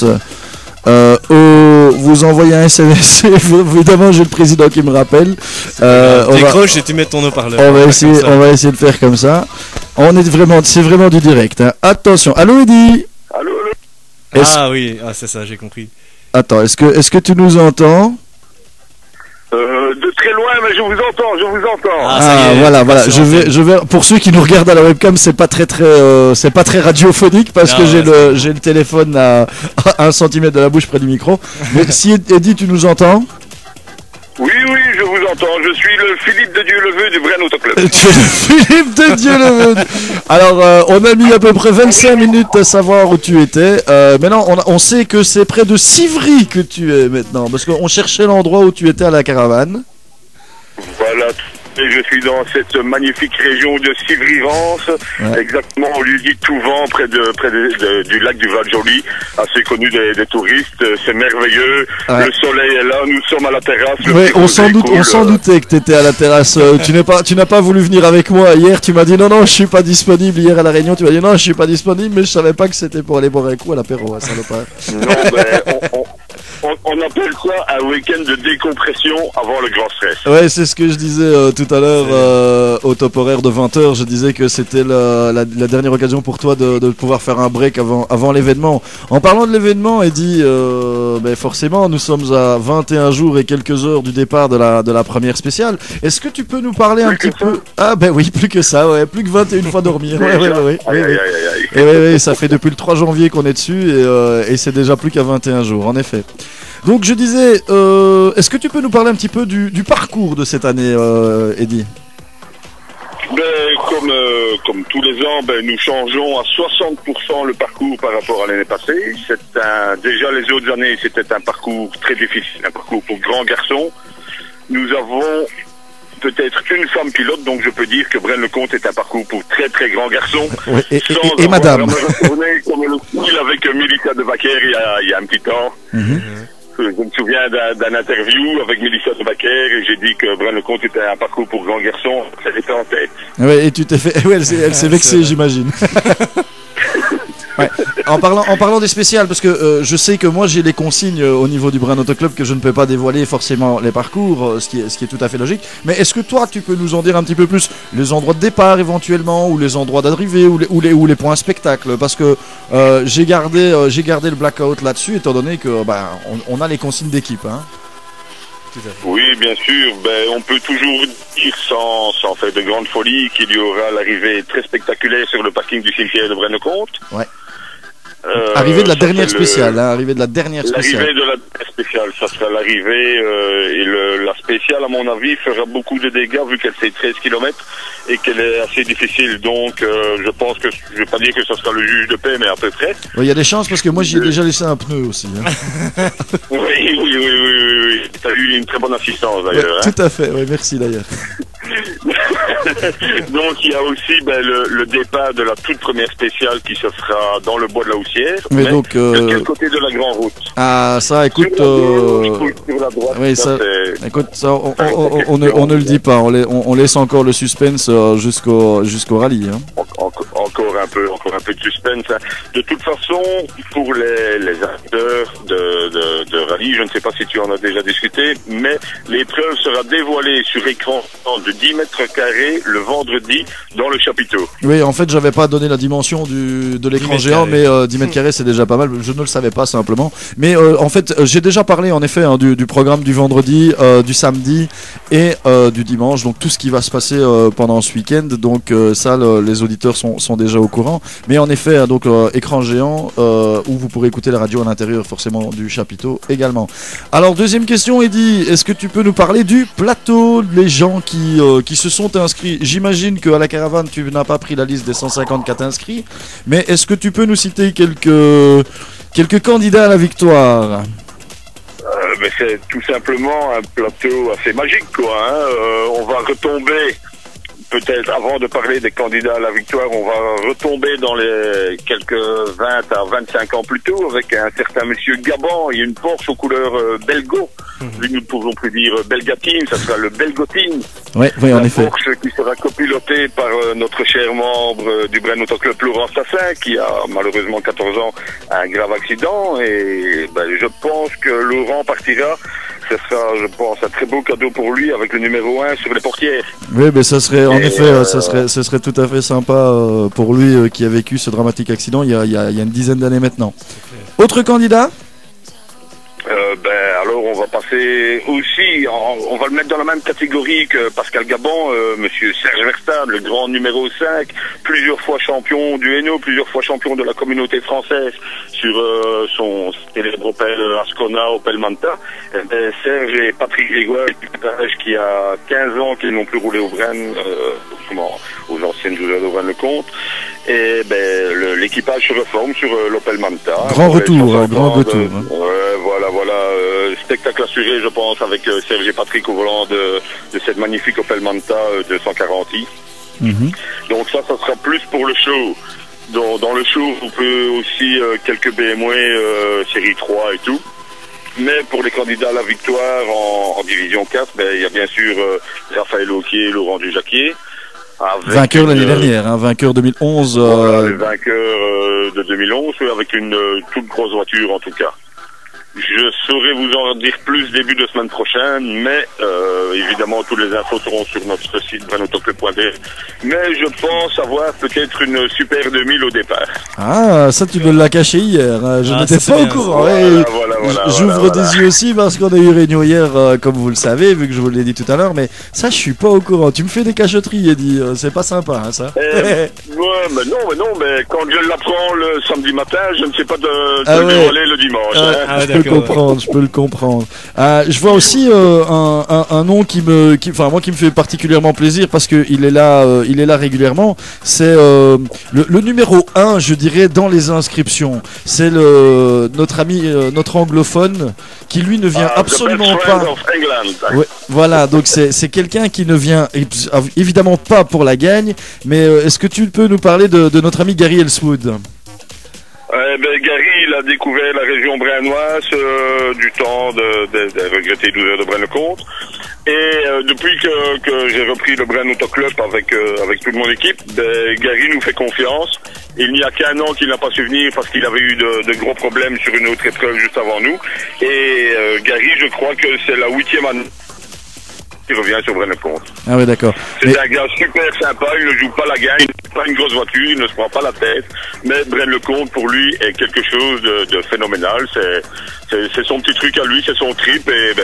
SMS. Vous envoyez un SMS. Évidemment, j'ai le président qui me rappelle. Décroche et tu mets ton haut-parleur. On va essayer de faire comme ça. C'est vraiment du direct. Hein. Attention. Allô, Eddy. Allô. Oui, c'est ça, j'ai compris. Attends, est-ce que tu nous entends? De très loin, mais je vous entends. Voilà. Je vais. Pour ceux qui nous regardent à la webcam, c'est pas très radiophonique parce que j'ai le téléphone à 1 cm de la bouche près du micro. Mais si Eddy, tu nous entends? Oui, je vous entends. Je suis le Philippe de Dieu-le-Veut du Braine Autoclub. Tu es le Philippe de Dieu-le-Veut. Alors, on a mis à peu près 25 minutes à savoir où tu étais. Maintenant, on sait que c'est près de Civry que tu es maintenant, parce qu'on cherchait l'endroit où tu étais à la caravane. Voilà. Et je suis dans cette magnifique région de Civry-Vence, exactement au lieu dit Touvent, près du lac du Val-Joli, assez connu des touristes. C'est merveilleux. Le soleil est là, nous sommes à la terrasse. Oui, on s'en doutait que tu étais à la terrasse. Tu n'as pas voulu venir avec moi hier. Tu m'as dit non, je suis pas disponible. Hier à la réunion, tu m'as dit non, je suis pas disponible, mais je savais pas que c'était pour aller boire un coup à l'apéro, salopard. Non, on appelle ça un week-end de décompression avant le grand stress. Ouais, c'est ce que je disais tout à l'heure au top horaire de 20h. Je disais que c'était la dernière occasion pour toi de pouvoir faire un break avant l'événement. En parlant de l'événement, Eddy, forcément, nous sommes à 21 jours et quelques heures du départ de la première spéciale. Est-ce que tu peux nous parler un petit peu? Ah ben oui, plus que ça, plus que 21 fois dormir. Oui, ça fait depuis le 3 janvier qu'on est dessus et c'est déjà plus qu'à 21 jours, en effet. Donc je disais, est-ce que tu peux nous parler un petit peu du parcours de cette année, Eddy? Comme tous les ans, nous changeons à 60% le parcours par rapport à l'année passée. Déjà les autres années, c'était un parcours très difficile, un parcours pour grands garçons. Nous avons peut-être une femme pilote, donc je peux dire que Braine-le-Comte est un parcours pour très très grands garçons. Et madame. Comme le style avec Mélissa de Backer il y a un petit temps. Je me souviens d'un interview avec Mélissa de Backer et j'ai dit que Braine-le-Comte était un parcours pour grands garçons. Ça était en tête. Oui, et tu t'es fait. Elle s'est vexée, j'imagine. En parlant des spéciales, parce que je sais que moi j'ai les consignes au niveau du Braine Autoclub que je ne peux pas dévoiler forcément les parcours, ce qui est tout à fait logique. Mais est-ce que toi tu peux nous en dire un petit peu plus, les endroits de départ éventuellement, ou les endroits d'arrivée, ou les points spectacles, parce que j'ai gardé le blackout là-dessus, étant donné que on a les consignes d'équipe. Hein. Oui, bien sûr. On peut toujours dire sans faire de grandes folies qu'il y aura l'arrivée très spectaculaire sur le parking du cimetière de Braine-le-Comte. Ouais. Arrivée de la dernière spéciale, l'arrivée de la dernière spéciale. L'arrivée de la dernière spéciale, ça sera l'arrivée et la spéciale, à mon avis, fera beaucoup de dégâts vu qu'elle fait 13 km et qu'elle est assez difficile. Donc, je pense que, je vais pas dire que ça sera le juge de paix, mais à peu près. Il y a des chances parce que moi, j'y ai déjà laissé un pneu aussi. Hein. Oui. T'as eu une très bonne assistance d'ailleurs. Tout à fait, merci d'ailleurs. Donc il y a aussi le départ de la toute première spéciale qui se fera dans le bois de la Houssière. Mais donc de quel côté de la grande route? Ah ça, écoute, sur la droite, écoute, ça, on ne le dit pas, on laisse encore le suspense jusqu'au rallye. Hein. Encore un peu de suspense. Hein. De toute façon, pour les acteurs de rallye, je ne sais pas si tu en as déjà discuté, mais l'épreuve sera dévoilée sur écran de 10 mètres carrés le vendredi dans le chapiteau. Oui, en fait, j'avais pas donné la dimension de l'écran géant, mais 10 mètres carrés, c'est déjà pas mal. Je ne le savais pas simplement. Mais en fait, j'ai déjà parlé en effet du programme du vendredi, du samedi et du dimanche. Donc tout ce qui va se passer pendant ce week-end. Donc ça, les auditeurs sont déjà au courant. Mais en effet, donc écran géant où vous pourrez écouter la radio à l'intérieur forcément du chapiteau également. Alors deuxième question, Eddy, est-ce que tu peux nous parler du plateau, les gens qui se sont inscrits? J'imagine qu'à la caravane tu n'as pas pris la liste des 154 inscrits, mais est-ce que tu peux nous citer quelques candidats à la victoire? C'est tout simplement un plateau assez magique, quoi. Hein. On va retomber peut-être avant de parler des candidats à la victoire, on va retomber dans les quelques 20 à 25 ans plus tôt avec un certain monsieur Gabon. Il y a une Porsche aux couleurs belgo. Lui, nous ne pouvons plus dire belgatine, ça sera le belgotine. Oui, en effet. Porsche qui sera copilotée par notre cher membre du Brenne Auto Club, Laurent Tassin, qui a malheureusement 14 ans, un grave accident. Et je pense que Laurent partira. Ce sera, je pense, un très beau cadeau pour lui avec le numéro 1 sur les portières. Oui, mais ça serait, en effet, ce serait tout à fait sympa pour lui qui a vécu ce dramatique accident il y a une dizaine d'années maintenant. Autre candidat ? Alors on va passer aussi, on va le mettre dans la même catégorie que Pascal Gabon, monsieur Serge Verstappen, le grand numéro 5, plusieurs fois champion du Hainaut, plusieurs fois champion de la communauté française sur son célèbre Opel Ascona, Opel Manta. Serge et Patrick Grégoire, qui a 15 ans qu'ils n'ont plus roulé au Brenne, aux anciennes joueurs de Brenne-le-Comte. Et l'équipage se reforme sur l'Opel Manta. Grand retour. Voilà, spectacle assuré, je pense, avec Serge et Patrick au volant de cette magnifique Opel Manta 240i. Donc ça sera plus pour le show. Dans le show, on peut aussi quelques BMW série 3 et tout. Mais pour les candidats à la victoire en division 4, il y a bien sûr Raphaël Auquier et Laurent Dujacquier. Vainqueur l'année dernière, vainqueur 2011. Le vainqueur de 2011, avec une toute grosse voiture en tout cas. Je saurai vous en dire plus début de semaine prochaine, mais évidemment tous les infos seront sur notre site brennauto-club.be. Mais je pense avoir peut-être une Super 2000 au départ. Ah, ça tu me l'as caché hier, je n'étais pas au courant. J'ouvre des yeux aussi parce qu'on a eu réunion hier, comme vous le savez, vu que je vous l'ai dit tout à l'heure, mais ça je suis pas au courant. Tu me fais des cachotteries, Eddy, c'est pas sympa ça. Mais quand je l'apprends le samedi matin, je ne sais pas de le dévoiler le dimanche. Je peux le comprendre. Je vois aussi un nom qui me fait particulièrement plaisir parce que il est là régulièrement. C'est le numéro 1, je dirais, dans les inscriptions. C'est notre ami, notre anglophone, qui lui ne vient absolument pas. Ouais, voilà, donc c'est quelqu'un qui ne vient évidemment pas pour la gagne, mais est-ce que tu peux nous parler de notre ami Gary Ellswood? Gary, il a découvert la région brennoise du temps des regrettés 12 heures de Braine-le-Comte. Et depuis que j'ai repris le Brenne Auto Club avec toute mon équipe, Gary nous fait confiance. Il n'y a qu'un an qu'il n'a pas su venir parce qu'il avait eu de gros problèmes sur une autre épreuve juste avant nous. Et Gary, je crois que c'est la 8e année qui revient sur Braine-le-Comte. Ah oui, d'accord. C'est un gars super sympa, il ne joue pas la gagne, il n'a pas une grosse voiture, il ne se prend pas la tête, mais Braine-le-Comte pour lui est quelque chose de phénoménal. C'est son petit truc à lui, c'est son trip et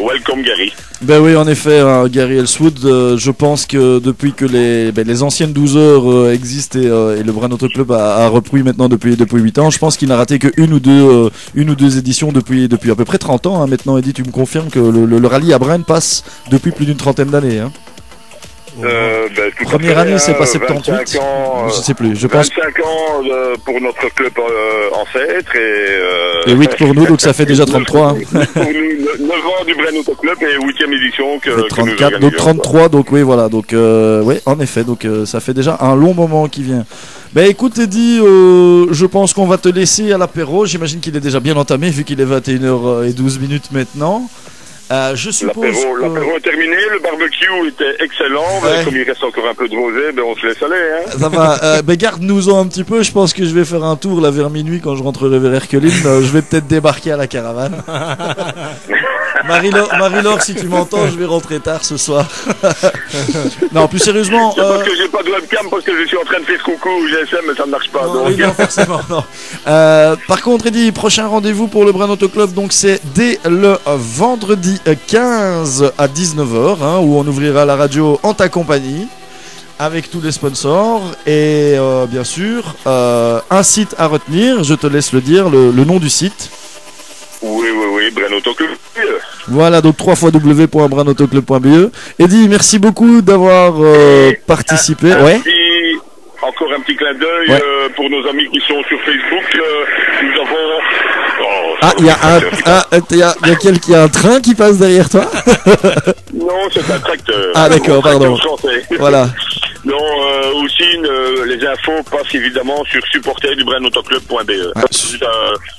welcome Gary. Oui, en effet, Gary Ellswood, je pense que depuis que les anciennes 12 heures existent et le Brenne Auto Club a repris maintenant depuis 8 ans, je pense qu'il n'a raté que une ou deux éditions depuis à peu près 30 ans. Maintenant, Eddy, tu me confirmes que le rallye à Brenne passe depuis plus d'une trentaine d'années. Première année, c'est pas 78 ans, je sais plus. Je pense 25 ans pour notre club ancêtre et 8 pour nous, donc ça fait déjà 33. Pour nous, 9 ans du Brenne Auto Club et 8e édition que 34, donc 33, donc oui, voilà. Donc oui, en effet, donc ça fait déjà un long moment qui vient. Écoute Eddy, je pense qu'on va te laisser à l'apéro. J'imagine qu'il est déjà bien entamé vu qu'il est 21h12 maintenant. Je suppose l'apéro est terminé, le barbecue était excellent, comme il reste encore un peu de rosé, on se laisse aller. Ça va, garde-nous-en un petit peu, je pense que je vais faire un tour là vers minuit quand je rentrerai vers Erkeline, je vais peut-être débarquer à la caravane. Marie-Laure, si tu m'entends, je vais rentrer tard ce soir. Non, plus sérieusement... C'est parce que j'ai pas de webcam, parce que je suis en train de faire coucou au GSM, mais ça ne marche pas. Non, forcément, non. Par contre, Eddy, prochain rendez-vous pour le Brenne Auto Club, donc c'est dès le vendredi 15 à 19h, où on ouvrira la radio en ta compagnie, avec tous les sponsors, et bien sûr, un site à retenir, je te laisse le dire, le nom du site. Oui, Brenne Auto Club. Voilà, donc www.brennautoclub.be. Eddy, merci beaucoup d'avoir participé. Encore un petit clin d'œil pour nos amis qui sont sur Facebook. Nous avons... il y a un train qui passe derrière toi. Non, Non, c'est un tracteur. Ah d'accord, pardon. Voilà. Non, aussi les infos passent évidemment sur supportersdubrenauto-club.be.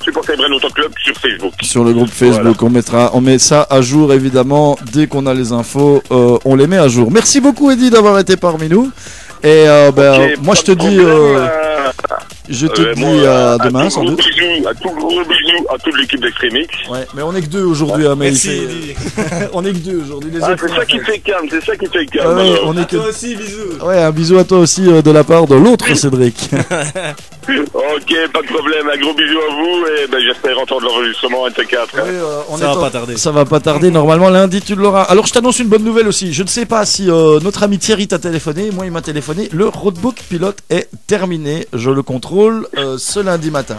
Supporter Brenne Autoclub sur Facebook. Sur le groupe Facebook, voilà. On met ça à jour évidemment. Dès qu'on a les infos, on les met à jour. Merci beaucoup Eddy d'avoir été parmi nous. Et moi je te dis. Je te dis à demain sans doute. Un tout gros bisou à toute l'équipe d'Extremix. Ouais, mais on est que deux aujourd'hui. Merci. On est que deux aujourd'hui. C'est ça qui fait calme, c'est ça qui fait calme. Ouais, on est à toi aussi, bisous. Ouais, un bisou à toi aussi de la part de l'autre Cédric. Ok, pas de problème. Un gros bisou à vous et j'espère entendre l'enregistrement NT4. Ça va pas tarder. Ça va pas tarder. Normalement lundi tu l'auras. Alors je t'annonce une bonne nouvelle aussi. Je ne sais pas si notre ami Thierry t'a téléphoné. Moi il m'a téléphoné. Le roadbook pilote est terminé. Je le contrôle ce lundi matin.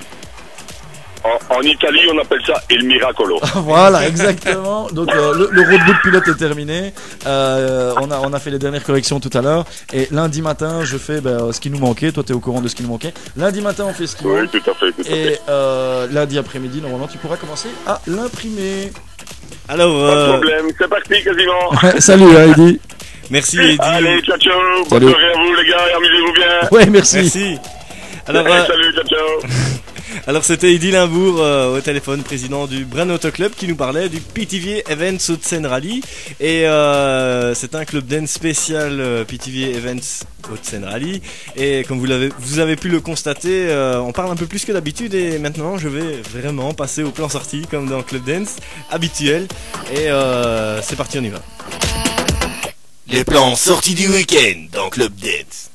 En Italie, on appelle ça il miracolo. Voilà, exactement. Donc le roadbook pilote est terminé. On a fait les dernières corrections tout à l'heure. Et lundi matin, je fais ce qui nous manquait. Toi, tu es au courant de ce qui nous manquait. Lundi matin, on fait ce qui manque. Oui, tout à fait. Et lundi après-midi, normalement, tu pourras commencer à l'imprimer. Alors, pas de problème, c'est parti quasiment. Salut, Eddy. Merci, Eddy. Allez, ciao, ciao. Bonne soirée à vous, les gars, et amusez-vous bien. Ouais, merci. Merci. Alors, salut, ciao, ciao. Alors c'était Eddy Limbourg au téléphone, président du Brenne Auto Club, qui nous parlait du PTV Events Hauts-de-Seine Rally. Et c'est un club dance spécial PTV Events Hauts-de-Seine Rally. Et comme vous avez pu le constater, on parle un peu plus que d'habitude. Et maintenant je vais vraiment passer au plan sorti, comme dans Club Dance habituel. Et c'est parti, on y va. Les plans sortis du week-end dans Club Dance.